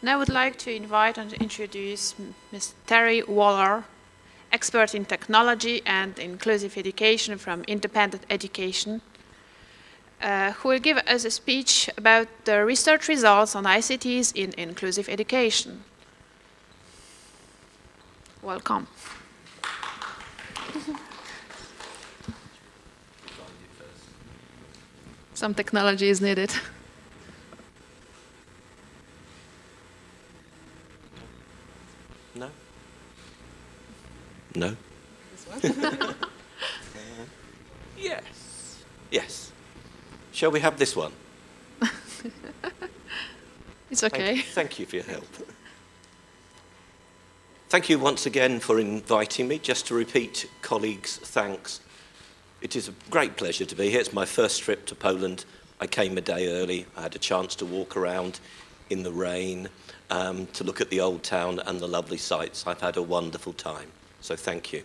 Now I would like to invite and introduce Ms. Terry Waller, expert in technology and inclusive education from Independent Education, who will give us a speech about the research results on ICTs in inclusive education. Welcome. Some technology is needed. No? No? This one? Yes. Yes. Shall we have this one? It's okay. Thank you for your help. Thank you once again for inviting me. Just to repeat, colleagues, thanks. It is a great pleasure to be here. It's my first trip to Poland. I came a day early. I had a chance to walk around in the rain, to look at the old town and the lovely sights. I've had a wonderful time, so thank you.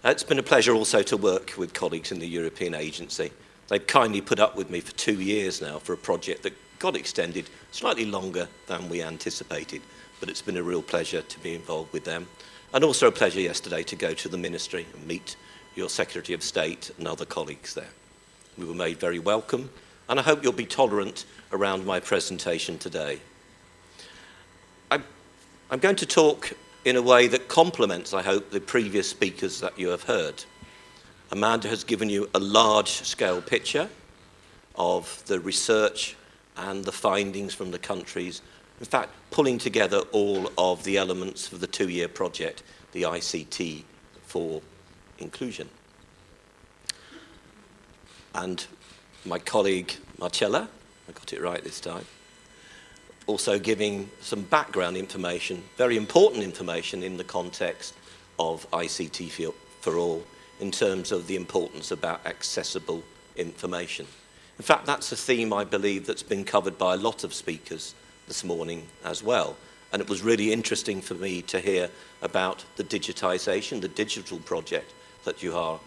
It's been a pleasure also to work with colleagues in the European Agency. They've kindly put up with me for 2 years now for a project that got extended slightly longer than we anticipated, but it's been a real pleasure to be involved with them. And also a pleasure yesterday to go to the Ministry and meet your Secretary of State and other colleagues there. We were made very welcome, and I hope you'll be tolerant around my presentation today. I'm going to talk in a way that complements, I hope, the previous speakers that you have heard. Amanda has given you a large-scale picture of the research and the findings from the countries, in fact, pulling together all of the elements of the 2-year project, the ICT for inclusion. And my colleague Marcella, I got it right this time, also giving some background information, very important information in the context of ICT for all, in terms of the importance about accessible information. In fact, that's a theme, I believe, that's been covered by a lot of speakers this morning as well. And it was really interesting for me to hear about the digitization, the digital project that you are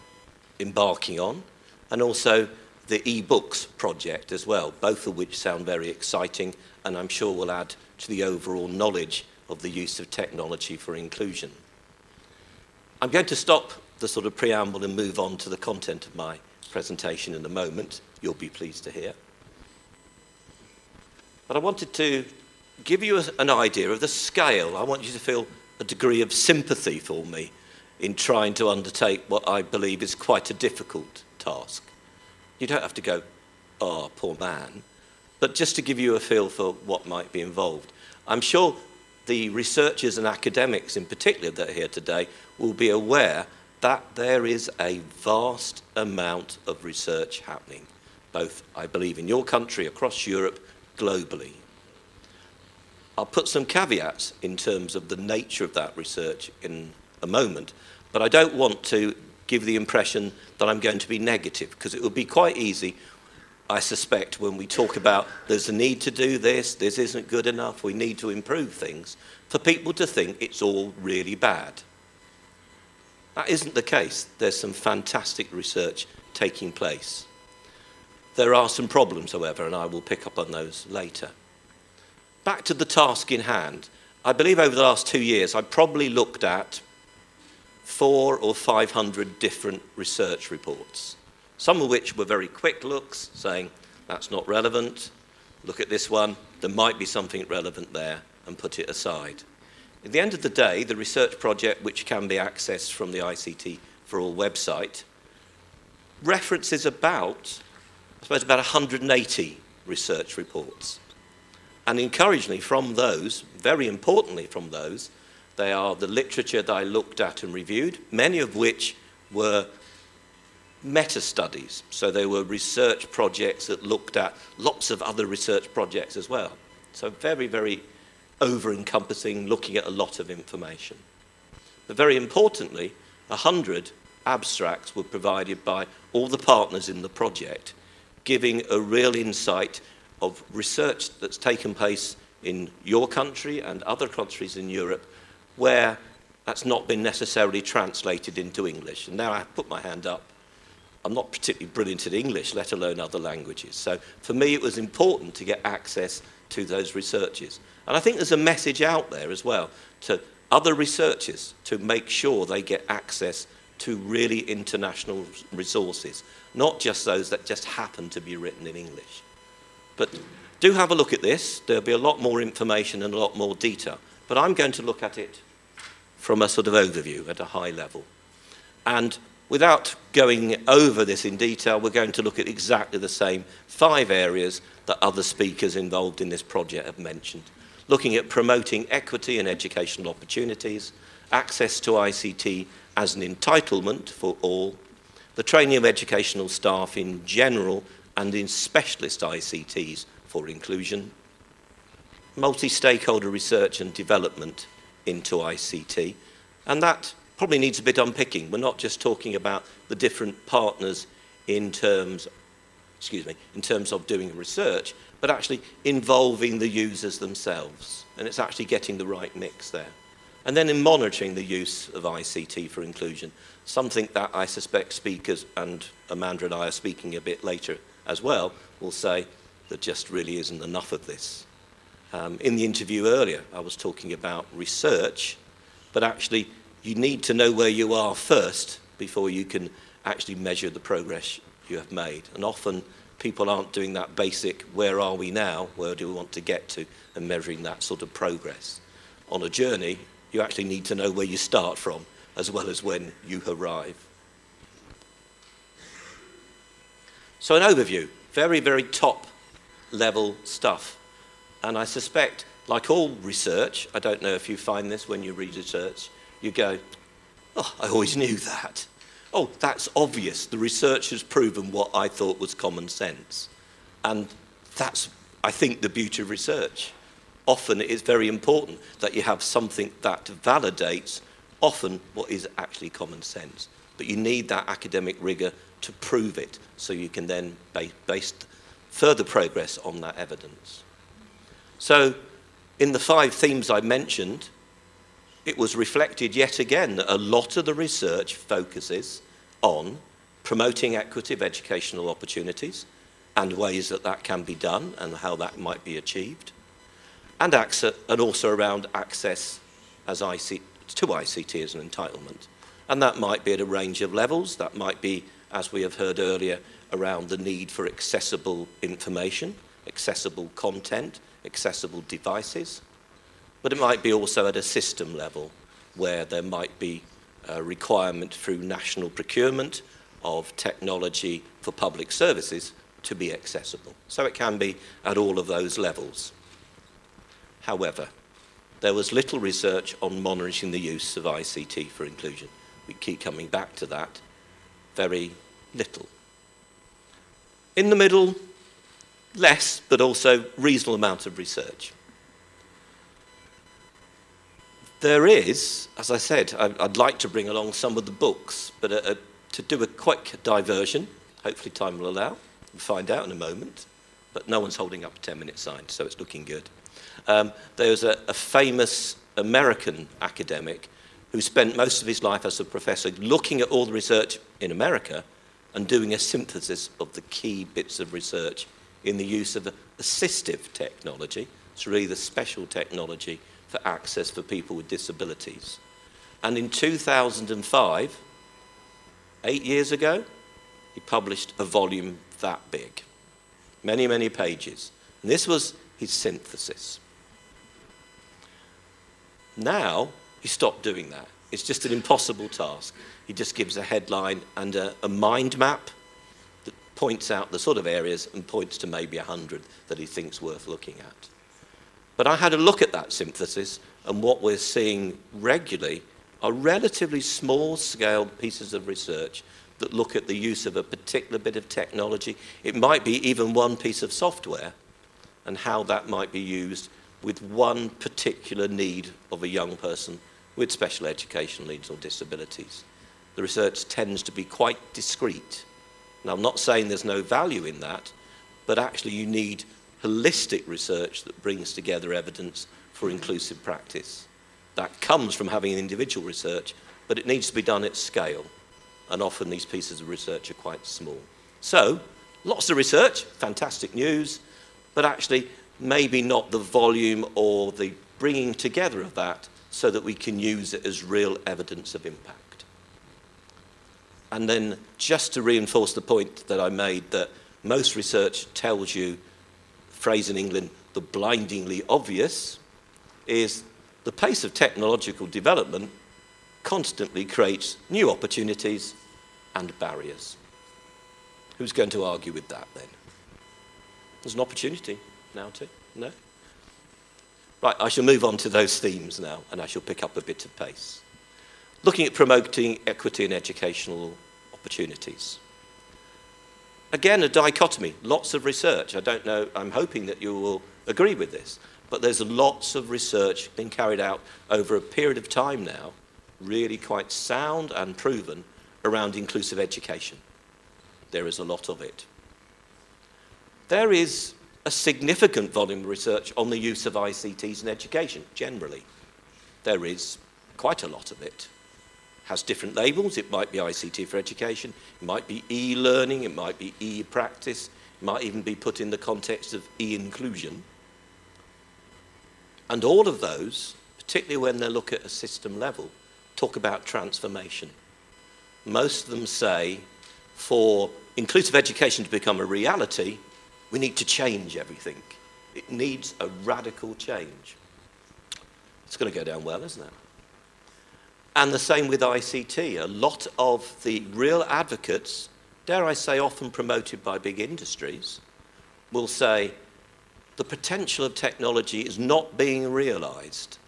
embarking on, and also the e-books project as well, both of which sound very exciting and I'm sure will add to the overall knowledge of the use of technology for inclusion. I'm going to stop the sort of preamble and move on to the content of my presentation in a moment, you'll be pleased to hear. But I wanted to give you an idea of the scale. I want you to feel a degree of sympathy for me in trying to undertake what I believe is quite a difficult task. You don't have to go, oh, poor man, but just to give you a feel for what might be involved. I'm sure the researchers and academics in particular that are here today will be aware that there is a vast amount of research happening, both, I believe, in your country, across Europe, globally. I'll put some caveats in terms of the nature of that research in a moment, but I don't want to give the impression that I'm going to be negative, because it would be quite easy, I suspect, when we talk about there's a need to do this isn't good enough, we need to improve things, for people to think it's all really bad. That isn't the case. There's some fantastic research taking place. There are some problems, however, and I will pick up on those later. Back to the task in hand. I believe over the last 2 years, I've probably looked at 400 or 500 different research reports, some of which were very quick looks, saying, that's not relevant, look at this one, there might be something relevant there, and put it aside. At the end of the day, the research project, which can be accessed from the ICT for All website, references about, I suppose, about 180 research reports. And encouragingly from those, very importantly from those, they are the literature that I looked at and reviewed, many of which were meta-studies. So they were research projects that looked at lots of other research projects as well. So very, very over-encompassing, looking at a lot of information. But very importantly, 100 abstracts were provided by all the partners in the project, giving a real insight of research that's taken place in your country and other countries in Europe where that's not been necessarily translated into English. And now I put my hand up. I'm not particularly brilliant at English, let alone other languages. So for me, it was important to get access to those researchers. And I think there's a message out there as well to other researchers to make sure they get access to really international resources, not just those that just happen to be written in English. But do have a look at this. There'll be a lot more information and a lot more detail. But I'm going to look at it from a sort of overview at a high level. And without going over this in detail, we're going to look at exactly the same 5 areas that other speakers involved in this project have mentioned. Looking at promoting equity and educational opportunities, access to ICT as an entitlement for all, the training of educational staff in general and in specialist ICTs for inclusion, multi-stakeholder research and development into ICT, and that probably needs a bit unpicking. We're not just talking about the different partners in terms of doing research, but actually involving the users themselves, and it's actually getting the right mix there. And then in monitoring the use of ICT for inclusion, something that I suspect speakers, and Amanda and I are speaking a bit later as well, will say there just really isn't enough of this. In the interview earlier, I was talking about research, but actually you need to know where you are first before you can actually measure the progress you have made. And often people aren't doing that basic, where are we now, where do we want to get to, and measuring that sort of progress. On a journey, you actually need to know where you start from, as well as when you arrive. So an overview, very, very top level stuff. And I suspect, like all research, I don't know if you find this when you read research, you go, oh, I always knew that. Oh, that's obvious. The research has proven what I thought was common sense. And that's, I think, the beauty of research. Often it is very important that you have something that validates often what is actually common sense. But you need that academic rigor to prove it, so you can then base further progress on that evidence. So in the 5 themes I mentioned, it was reflected yet again that a lot of the research focuses on promoting equitable educational opportunities and ways that that can be done and how that might be achieved, and also around access to ICT as an entitlement. And that might be at a range of levels. That might be, as we have heard earlier, around the need for accessible information, accessible content, accessible devices. But it might be also at a system level, where there might be a requirement through national procurement of technology for public services to be accessible. So it can be at all of those levels. However, there was little research on monitoring the use of ICT for inclusion. We keep coming back to that. Very little. In the middle, less, but also reasonable amount of research. There is, as I said, I'd like to bring along some of the books, but to do a quick diversion, hopefully time will allow, we'll find out in a moment, but no one's holding up a 10-minute sign, so it's looking good. There's a famous American academic who spent most of his life as a professor looking at all the research in America and doing a synthesis of the key bits of research in the use of assistive technology. It's really the special technology for access for people with disabilities. And in 2005, 8 years ago, he published a volume that big. Many, many pages. And this was his synthesis. Now, he stopped doing that. It's just an impossible task. He just gives a headline and a mind map that points out the sort of areas and points to maybe 100 that he thinks worth looking at. But I had a look at that synthesis, and what we're seeing regularly are relatively small-scale pieces of research that look at the use of a particular bit of technology. It might be even one piece of software, and how that might be used with one particular need of a young person with special educational needs or disabilities. The research tends to be quite discrete. Now, I'm not saying there's no value in that, but actually you need holistic research that brings together evidence for inclusive practice. That comes from having individual research, but it needs to be done at scale. and often these pieces of research are quite small. So, lots of research, fantastic news, but actually maybe not the volume or the bringing together of that so that we can use it as real evidence of impact. And then just to reinforce the point that I made, that most research tells you, phrase in England, the blindingly obvious, is the pace of technological development constantly creates new opportunities and barriers. Who's going to argue with that then? There's an opportunity now too, no? Right, I shall move on to those themes now, and I shall pick up a bit of pace. Looking at promoting equity in educational opportunities. Again, a dichotomy, lots of research. I don't know, I'm hoping that you will agree with this, but there's lots of research being carried out over a period of time now, really quite sound and proven, around inclusive education. There is a lot of it. There is a significant volume of research on the use of ICTs in education, generally. There is quite a lot of it. Has different labels. It might be ICT for education, it might be e-learning, it might be e-practice, it might even be put in the context of e-inclusion. And all of those, particularly when they look at a system level, talk about transformation. Most of them say, for inclusive education to become a reality, we need to change everything. It needs a radical change. It's going to go down well, isn't it? And the same with ICT. A lot of the real advocates, dare I say often promoted by big industries, will say the potential of technology is not being realised.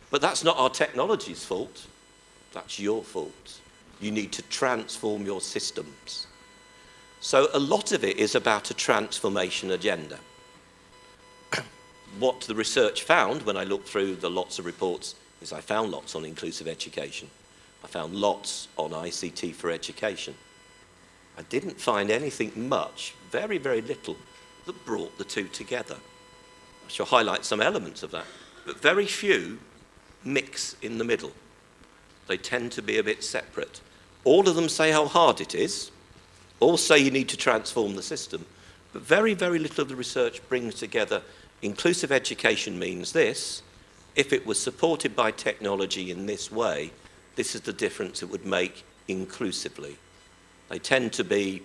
But that's not our technology's fault. That's your fault. You need to transform your systems. So a lot of it is about a transformation agenda. What the research found when I looked through the lots of reports is I found lots on inclusive education. I found lots on ICT for education. I didn't find anything much, very, very little, that brought the two together. I shall highlight some elements of that, but very few mix in the middle. They tend to be a bit separate. All of them say how hard it is, all say you need to transform the system, but very, very little of the research brings together inclusive education means this. If it was supported by technology in this way, this is the difference it would make inclusively. They tend to be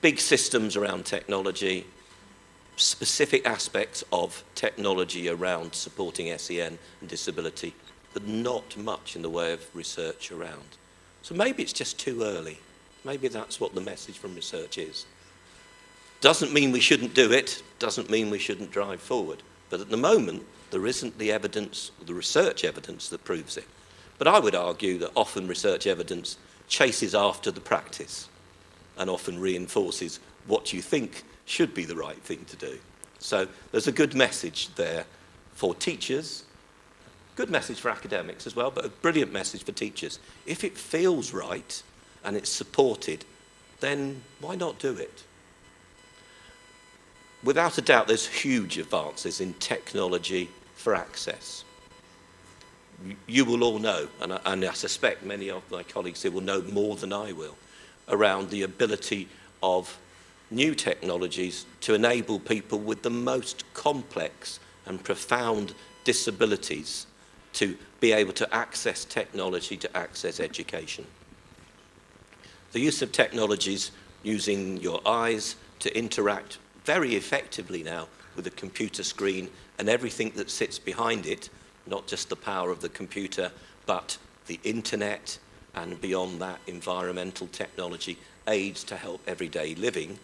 big systems around technology, specific aspects of technology around supporting SEN and disability, but not much in the way of research around. So maybe it's just too early. Maybe that's what the message from research is. Doesn't mean we shouldn't do it, doesn't mean we shouldn't drive forward. But at the moment, there isn't the evidence, the research evidence that proves it. But I would argue that often research evidence chases after the practice and often reinforces what you think should be the right thing to do. So there's a good message there for teachers, good message for academics as well, but a brilliant message for teachers. If it feels right and it's supported, then why not do it? Without a doubt, there's huge advances in technology for access. You will all know, and I suspect many of my colleagues here will know more than I will, around the ability of new technologies to enable people with the most complex and profound disabilities to be able to access technology, to access education. The use of technologies using your eyes to interact very effectively now with a computer screen and everything that sits behind it, not just the power of the computer, but the internet and beyond that environmental technology aids to help everyday living,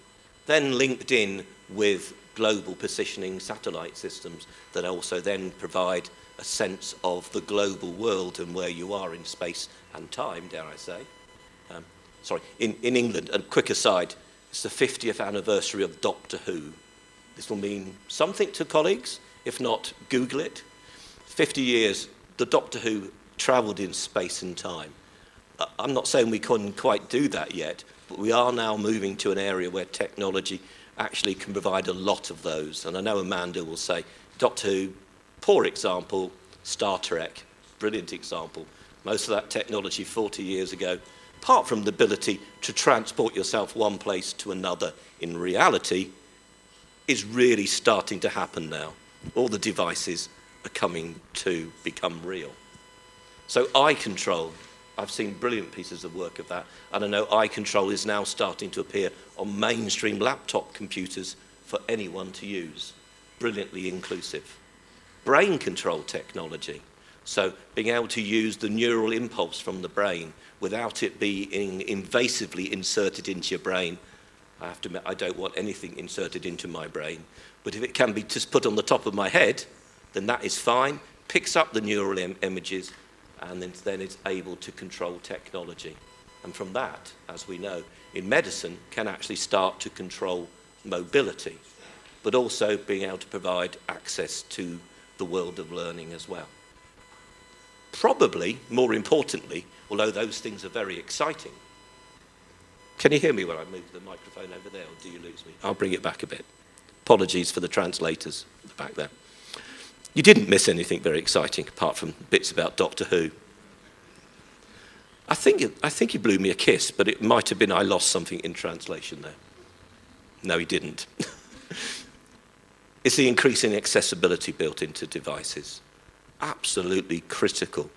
then linked in with global positioning satellite systems that also then provide a sense of the global world and where you are in space and time, dare I say. In England, a quick aside, it's the 50th anniversary of Doctor Who. This will mean something to colleagues. If not, Google it. 50 years, the Doctor Who travelled in space and time. I'm not saying we couldn't quite do that yet, but we are now moving to an area where technology actually can provide a lot of those. And I know Amanda will say, Doctor Who, poor example, Star Trek, brilliant example. Most of that technology 40 years ago apart from the ability to transport yourself one place to another in reality, is really starting to happen now. All the devices are coming to become real. So eye control, I've seen brilliant pieces of work of that, and I know eye control is now starting to appear on mainstream laptop computers for anyone to use. Brilliantly inclusive. Brain control technology, so being able to use the neural impulse from the brain without it being invasively inserted into your brain. I have to admit, I don't want anything inserted into my brain, but if it can be just put on the top of my head, then that is fine, picks up the neural images, and then it's able to control technology. And from that, as we know, in medicine, can actually start to control mobility, but also being able to provide access to the world of learning as well. Probably, more importantly, although those things are very exciting, can you hear me when I move the microphone over there, or do you lose me? I'll bring it back a bit. Apologies for the translators at the back there. You didn't miss anything very exciting, apart from bits about Doctor Who. I think he blew me a kiss, but it might have been I lost something in translation there. No, he didn't. It's the increasing accessibility built into devices. Absolutely critical.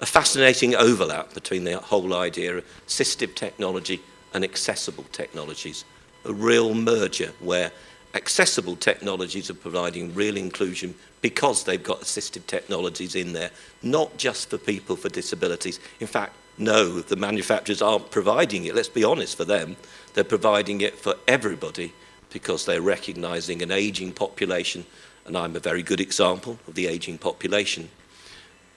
A fascinating overlap between the whole idea of assistive technology and accessible technologies. A real merger where accessible technologies are providing real inclusion because they've got assistive technologies in there, not just for people with disabilities. In fact, no, the manufacturers aren't providing it. Let's be honest, for them, they're providing it for everybody because they're recognizing an aging population, and I'm a very good example of the aging population,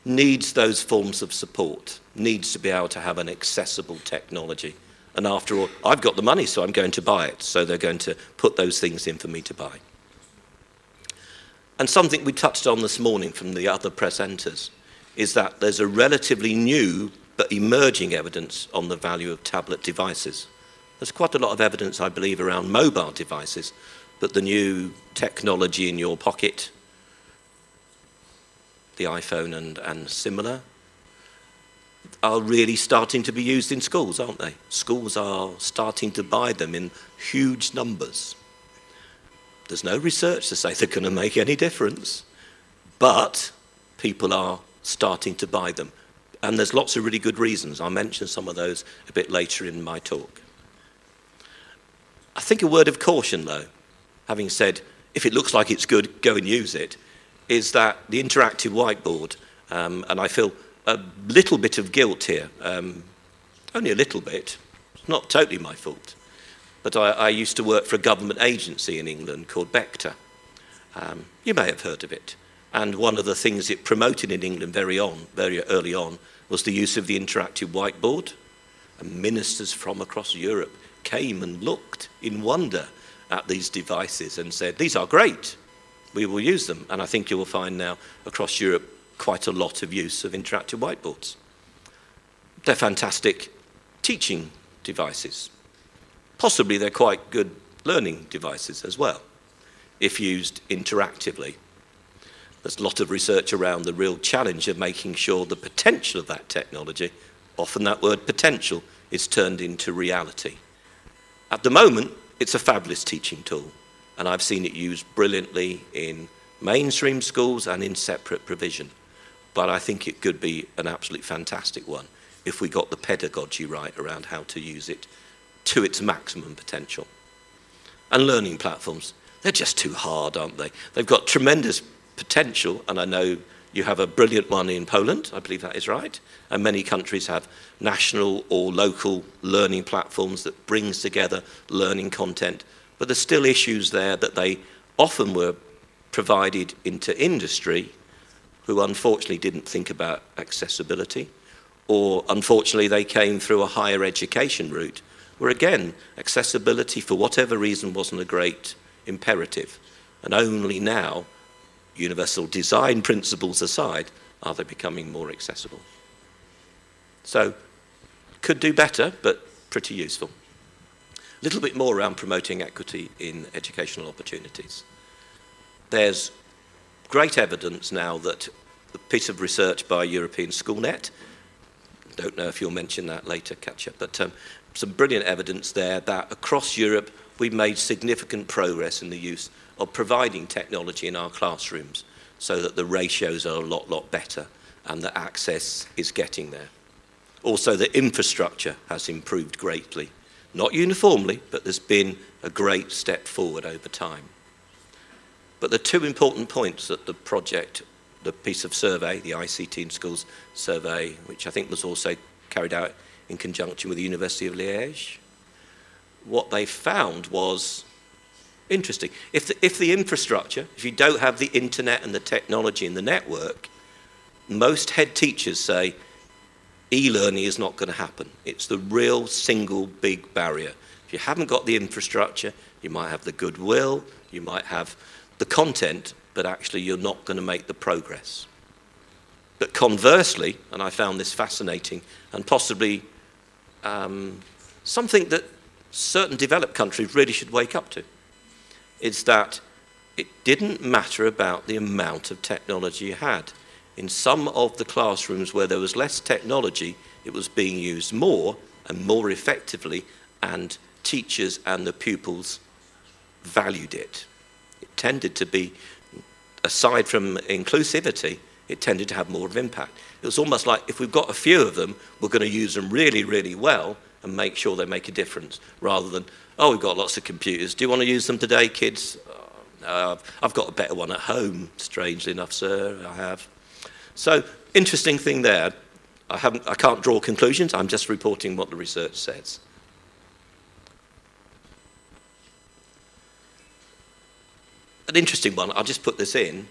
needs those forms of support, needs to be able to have an accessible technology. And after all, I've got the money, so I'm going to buy it. So they're going to put those things in for me to buy. And something we touched on this morning from the other presenters is that there's a relatively new but emerging evidence on the value of tablet devices. There's quite a lot of evidence, I believe, around mobile devices, but the new technology in your pocket, the iPhone and similar, are really starting to be used in schools, aren't they? Schools are starting to buy them in huge numbers. There's no research to say they're going to make any difference, but people are starting to buy them. And there's lots of really good reasons. I'll mention some of those a bit later in my talk. I think a word of caution, though, having said, if it looks like it's good, go and use it, is that the interactive whiteboard, and I feel a little bit of guilt here, only a little bit, it's not totally my fault, but I used to work for a government agency in England called Ekspert. You may have heard of it. And one of the things it promoted in England very early on, was the use of the interactive whiteboard. And ministers from across Europe came and looked in wonder at these devices and said, these are great, we will use them. And I think you will find now across Europe quite a lot of use of interactive whiteboards. They're fantastic teaching devices. Possibly they're quite good learning devices as well, if used interactively. There's a lot of research around the real challenge of making sure the potential of that technology, often that word potential, is turned into reality. At the moment, it's a fabulous teaching tool, and I've seen it used brilliantly in mainstream schools and in separate provision. But I think it could be an absolutely fantastic one if we got the pedagogy right around how to use it to its maximum potential. And learning platforms, they're just too hard, aren't they? They've got tremendous potential, and I know you have a brilliant one in Poland, I believe that is right, and many countries have national or local learning platforms that brings together learning content, but there's still issues there that they often were provided into industry who unfortunately didn't think about accessibility, or unfortunately they came through a higher education route, where again, accessibility for whatever reason wasn't a great imperative, and only now, universal design principles aside, are they becoming more accessible. So, could do better, but pretty useful. A little bit more around promoting equity in educational opportunities. There's great evidence now that the piece of research by European SchoolNet, don't know if you'll mention that later, Katja, but some brilliant evidence there that across Europe we've made significant progress in the use of providing technology in our classrooms so that the ratios are a lot better and the access is getting there. Also, the infrastructure has improved greatly. Not uniformly, but there's been a great step forward over time. But the two important points that the project, the piece of survey, the ICT in Schools survey, which I think was also carried out in conjunction with the University of Liège, what they found was interesting. If the infrastructure, if you don't have the internet and the technology and the network, most head teachers say e-learning is not going to happen. It's the real single big barrier. If you haven't got the infrastructure, you might have the goodwill, you might have the content, but actually you're not going to make the progress. But conversely, and I found this fascinating and possibly something that certain developed countries really should wake up to, is that it didn't matter about the amount of technology you had. In some of the classrooms where there was less technology, it was being used more and more effectively, and teachers and the pupils valued it. It tended to be, aside from inclusivity, it tended to have more of an impact. It was almost like if we've got a few of them, we're going to use them really well and make sure they make a difference, rather than, oh, we've got lots of computers. Do you want to use them today, kids? I've got a better one at home, strangely enough, sir, I have. So, interesting thing there. I can't draw conclusions, I'm just reporting what the research says. An interesting one, I'll just put this in.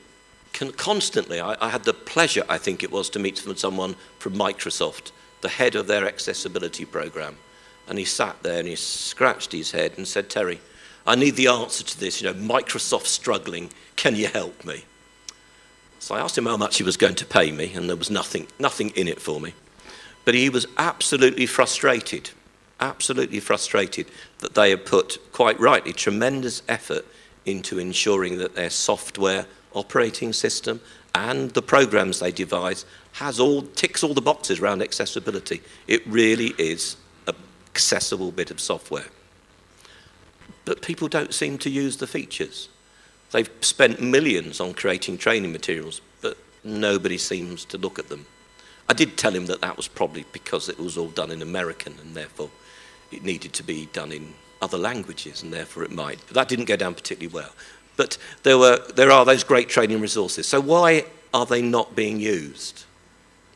Constantly, I had the pleasure, I think it was, to meet someone from Microsoft, the head of their accessibility program. And he sat there and he scratched his head and said, Terry, I need the answer to this, Microsoft's struggling, can you help me? So I asked him how much he was going to pay me, and there was nothing in it for me. But he was absolutely frustrated that they had put, quite rightly, tremendous effort into ensuring that their software operating system and the programs they devise ticks all the boxes around accessibility. It really is an accessible bit of software. But people don't seem to use the features. They've spent millions on creating training materials, but nobody seems to look at them. I did tell him that that was probably because it was all done in American, and therefore it needed to be done in other languages, and therefore it might. But that didn't go down particularly well. But there are those great training resources. So why are they not being used?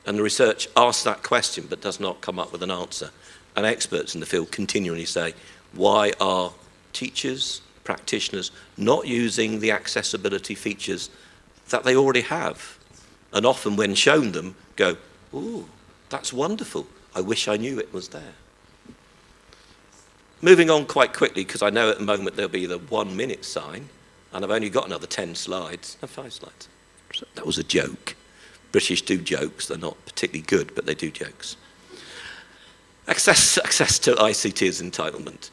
And the research asks that question, but does not come up with an answer. And experts in the field continually say, why are teachers, practitioners not using the accessibility features that they already have? And often when shown them, go, ooh, that's wonderful. I wish I knew it was there. Moving on quite quickly, because I know at the moment there'll be the 1 minute sign, and I've only got another 10 slides. No, 5 slides. That was a joke. British do jokes. They're not particularly good, but they do jokes. Access to ICT is entitlement.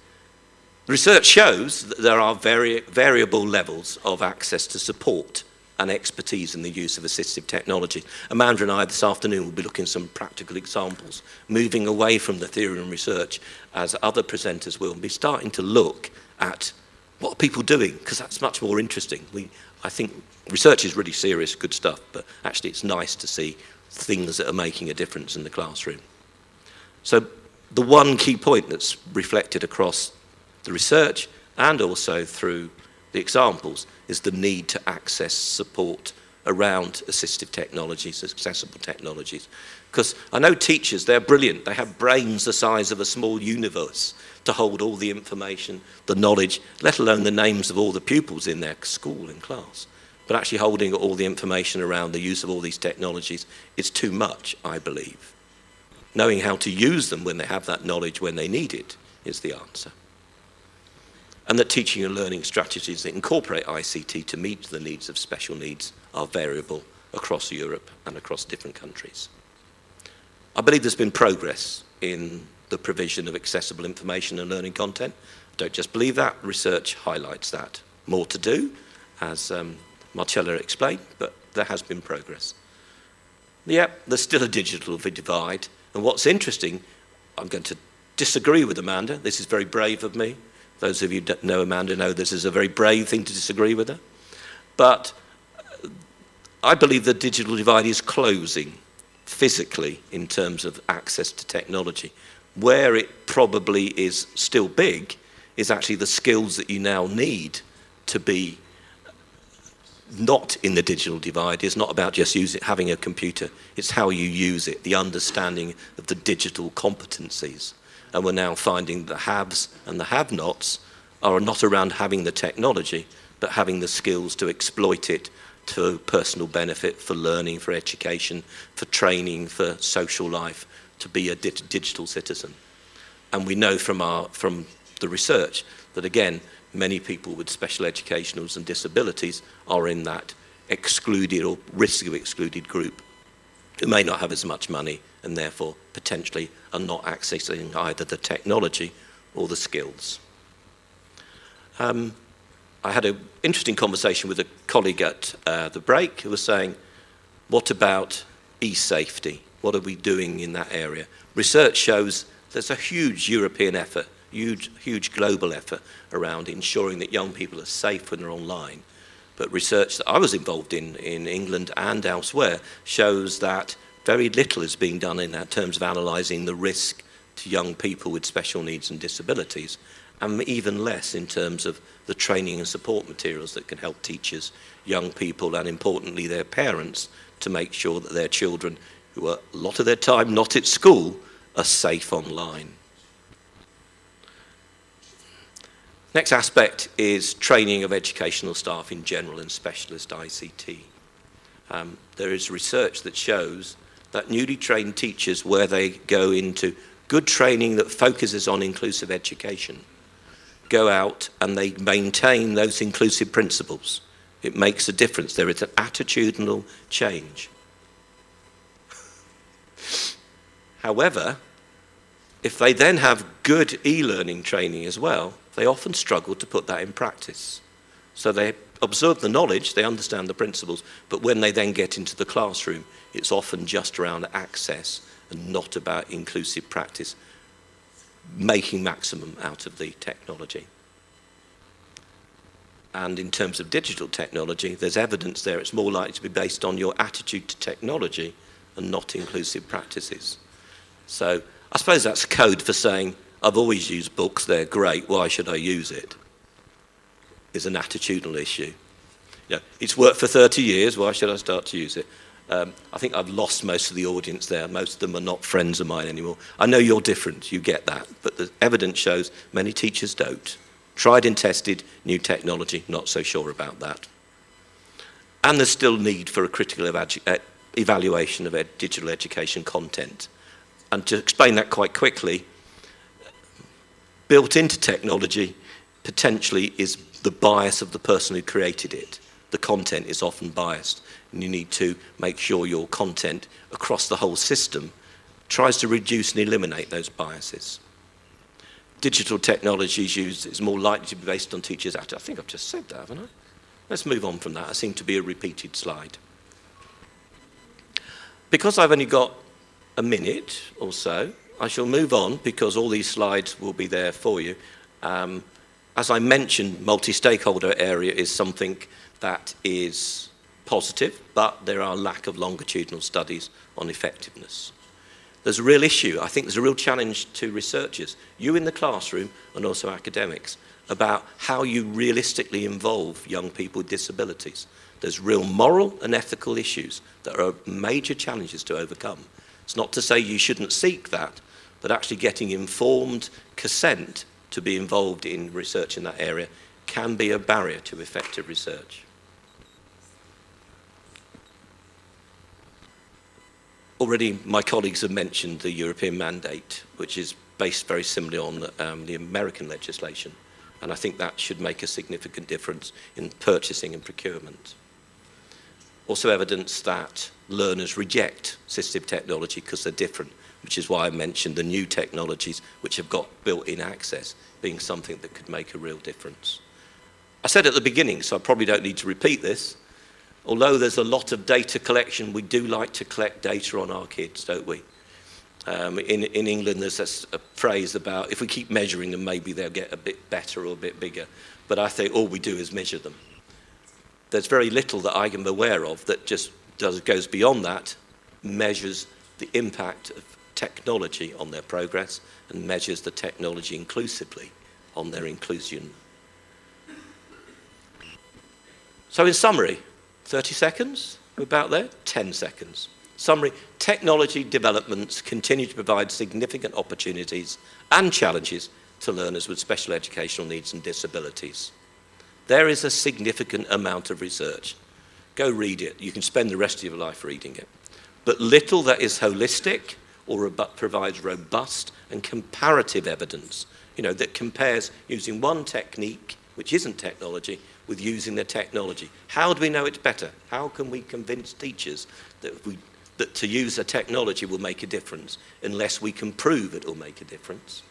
Research shows that there are variable levels of access to support and expertise in the use of assistive technology. Amanda and I this afternoon will be looking at some practical examples, moving away from the theory and research, as other presenters will, and be starting to look at what are people doing, because that's much more interesting. I think research is really serious, good stuff, but actually it's nice to see things that are making a difference in the classroom. So the one key point that's reflected across the research and also through the examples is the need to access support around assistive technologies, accessible technologies. Because I know teachers, they're brilliant. They have brains the size of a small universe to hold all the information, the knowledge, let alone the names of all the pupils in their school and class. But actually holding all the information around the use of all these technologies is too much, I believe. Knowing how to use them when they have that knowledge when they need it is the answer. And that teaching and learning strategies that incorporate ICT to meet the needs of special needs are variable across Europe and across different countries. I believe there's been progress in the provision of accessible information and learning content. I don't just believe that, research highlights that. More to do, as Marcella explained, but there has been progress. Yeah, there's still a digital divide, And what's interesting, I'm going to disagree with Amanda. This is very brave of me. Those of you that know Amanda know this is a very brave thing to disagree with her. But I believe the digital divide is closing physically in terms of access to technology. Where it probably is still big is actually the skills that you now need to be not in the digital divide. It's not about just having a computer. It's how you use it, the understanding of the digital competencies. And we're now finding the haves and the have-nots are not around having the technology, but having the skills to exploit it to personal benefit, for learning, for education, for training, for social life, to be a digital citizen. And we know from the research that, again, many people with special educationals and disabilities are in that excluded or risk of excluded group who may not have as much money and therefore potentially are not accessing either the technology or the skills. I had an interesting conversation with a colleague at the break who was saying, what about e-safety? What are we doing in that area? Research shows there's a huge European effort, huge global effort around ensuring that young people are safe when they're online. But research that I was involved in England and elsewhere shows that very little is being done in terms of analysing the risk to young people with special needs and disabilities, and even less in terms of the training and support materials that can help teachers, young people, and importantly their parents, to make sure that their children, who are a lot of their time not at school, are safe online. Next aspect is training of educational staff in general and specialist ICT. There is research that shows that newly trained teachers, where they go into good training that focuses on inclusive education, go out and they maintain those inclusive principles. It makes a difference. There is an attitudinal change. However, if they then have good e-learning training as well, they often struggle to put that in practice. So they absorb the knowledge, they understand the principles, but when they then get into the classroom, it's often just around access and not about inclusive practice, making maximum out of the technology. And in terms of digital technology, there's evidence there it's more likely to be based on your attitude to technology and not inclusive practices. So I suppose that's code for saying, I've always used books, they're great, why should I use it? Is an attitudinal issue. You know, it's worked for 30 years, why should I start to use it? I think I've lost most of the audience there. Most of them are not friends of mine anymore. I know you're different, you get that, but the evidence shows many teachers don't. Tried and tested, new technology, not so sure about that. And there's still need for a critical evaluation of digital education content. And to explain that quite quickly, built into technology potentially is the bias of the person who created it. The content is often biased, and you need to make sure your content across the whole system tries to reduce and eliminate those biases. Digital technologies used is more likely to be based on teachers' attitude. I think I've just said that, haven't I? Let's move on from that. It seemed to be a repeated slide. Because I've only got a minute or so, I shall move on because all these slides will be there for you. As I mentioned, multi-stakeholder area is something that is positive, but there are lack of longitudinal studies on effectiveness. There's a real issue. I think there's a real challenge to researchers, you in the classroom and also academics, about how you realistically involve young people with disabilities. There's real moral and ethical issues that are major challenges to overcome. It's not to say you shouldn't seek that, but actually getting informed consent to be involved in research in that area can be a barrier to effective research. Already my colleagues have mentioned the European mandate, which is based very similarly on the American legislation, and I think that should make a significant difference in purchasing and procurement. Also evidence that learners reject assistive technology because they're different, which is why I mentioned the new technologies which have got built-in access being something that could make a real difference. I said at the beginning, so I probably don't need to repeat this, although there's a lot of data collection, we do like to collect data on our kids, don't we? In England, there's a phrase about if we keep measuring them, maybe they'll get a bit better or a bit bigger. But I think all we do is measure them. There's very little that I am aware of that just goes beyond that, measures the impact of technology on their progress and measures the technology inclusively on their inclusion. So in summary, 30 seconds, we're about there, 10 seconds. Summary, technology developments continue to provide significant opportunities and challenges to learners with special educational needs and disabilities. There is a significant amount of research. Go read it. You can spend the rest of your life reading it. But little that is holistic or provides robust and comparative evidence, that compares using one technique, which isn't technology, with using the technology. How do we know it's better? How can we convince teachers that to use a technology will make a difference unless we can prove it will make a difference?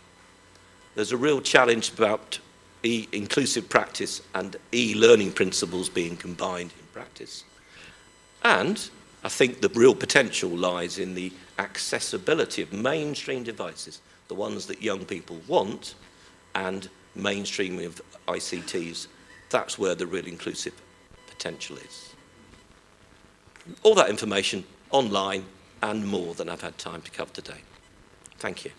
There's a real challenge about inclusive practice and e-learning principles being combined in practice. And I think the real potential lies in the accessibility of mainstream devices, the ones that young people want, and mainstreaming of ICTs. That's where the real inclusive potential is. All that information online and more than I've had time to cover today. Thank you.